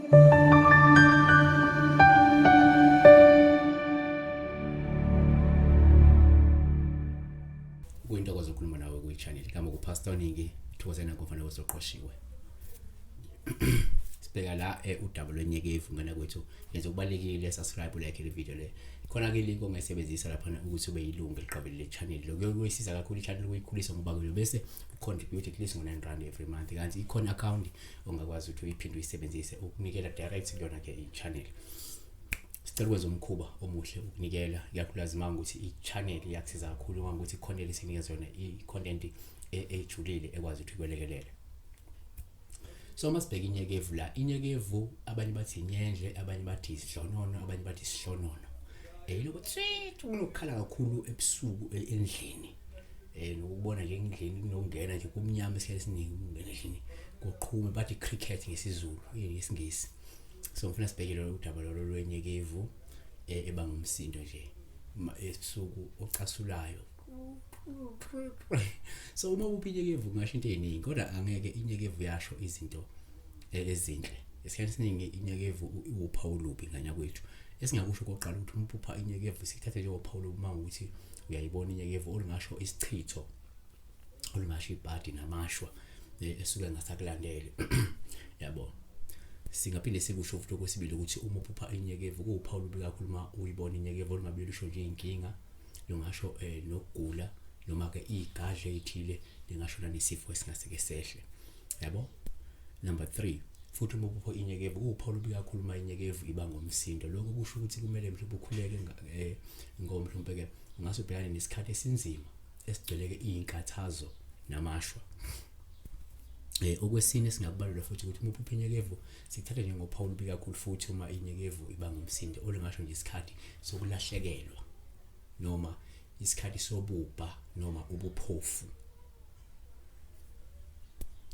Kuyintokozo ukukhuluma nawe kwi-channel kama kupastor Ningi thokozela ngomfana wesoqoshiwe. Sibheka la udaba lwenyekevu ngana kwethu yenza kubalekile subscribe like le video le. Khona ke link ongasebenzisa lapha ukuthi ube yilungu eliqabile le channel. Lokho kuyisiza kakhulu i-channel ukuyikhulisa ngoba kuyo bese ucontribute at least ngo-9 every month. Kanti ikhona account ongakwazi ukuthi uyiphinde uyisebenzise ukunikela direct kuyona ke i-channel. Sicela ukwenza umkhuba omuhle ukunikela ikakhulukazi manje ukuthi i-channel iyakusiza kakhulu manje ukuthi i-content esinikeza yona i-content ejulile ekwazi ukuthi ikwelekelele. So masibheka inyekevu la, inyekevu abanye bathi inyenhle, abanye bathi isidlonono, abanye bathi isihlonono. Lokuthi kunokukhala kakhulu ebusuku endlini. Nokubona nje endlini kunokungena nje kumnyama esiningi endlini kuqhume bathi cricket ngesizulu ngesingisi. So ngifuna sibhekele udaba lwenyekevu ebanga umsindo nje ebusuku ocasulayo. So uma upinyekevu ngasho into eziningi kodwa angeke inyekevu yasho izinto ezinhle. Esikhathi esiningi inyekevu uPaulubi nganya kwethu. Esingakusho koqala ukuthi umphupha inyekevu sikuthathe nje uPaulubi manje ukuthi uyayibona inyekevu olingasho isichitho olingasho ibhadi namashwa esuke ngasakulandele. Yabo. Singaphinde sikusho futhi okwesibili ukuthi uma uphupha inyekevu kuPaulubi kakhulu uma uyibona inyekevu olingabili usho nje inkinga longasho nokugula noma ke igazi elithile lingashona nesifo esingaseke sehle. Yabo. Number 3 futhi uma uphupha inyekevu kuPaulubi kakhulu uma inyekevu iba ngomsindo. Lokho kusho ukuthi kumele mhlawumbe ukhuleke ngomhlawumbe mhlawumbe ke ungase ubhekane nesikhathi esinzima esigcwele ke izinkathazo namashwa. Okwesine singakubalula futhi ukuthi uma uphupha inyekevu sikuthatha nje ngoPaulubi kakhulu futhi uma inyekevu iba ngomsindo olingasho nje isikhathi sokulahlekelwa noma isikhathi sobuba noma ubuphofu.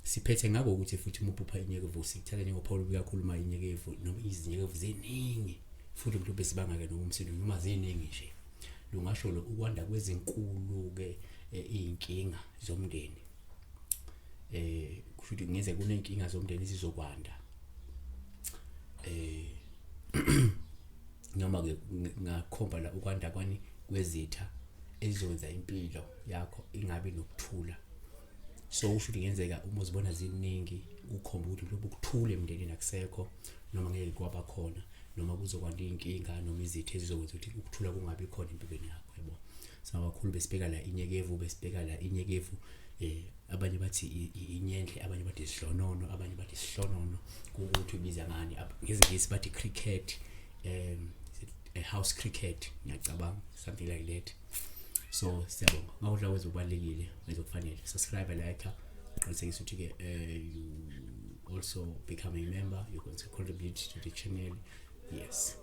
Siphethe ngako ukuthi futhi uma uphupha inyekevu sikuthatha nje ngoPaulubi kakhulu uma inyekevu noma izinyekevu ziningi futhi mhlawumbe sibanga ke nomsindo noma ziningi nje. Lungasho lo ukwanda kwezinkulu ke izinkinga zomndeni. Kushuthi ngeze kunenkinga zomndeni sizokwanda. Noma ke ngakhomba la ukwanda kwani kwezitha ezizokwenza impilo yakho ingabe nokuthula. So usho ukuthi ngenzeka uma uzibona ziningi ukhomba ukuthi mhlawumbe ukuthule emndenini akusekho noma ngeke kwaba khona noma kuzokwanda inkinga noma izitha ezizokwenza ukuthi ukuthula kungabi khona empilweni yakho. Yabo. Sabakhulu besibheka la inyekevu besibheka la inyekevu abanye bathi inyenhle, abanye bathi isidlonono, abanye bathi isihlonono ukuthi ubiza ngani ngezingisi bathi cricket, house cricket ngiyacabanga something like that. So siyabonga ngawudla wenza ubalekile wenza kufanele subscribe like qinisekisa ukuthi ke you also become a member, you're going to contribute to the channel. Yes.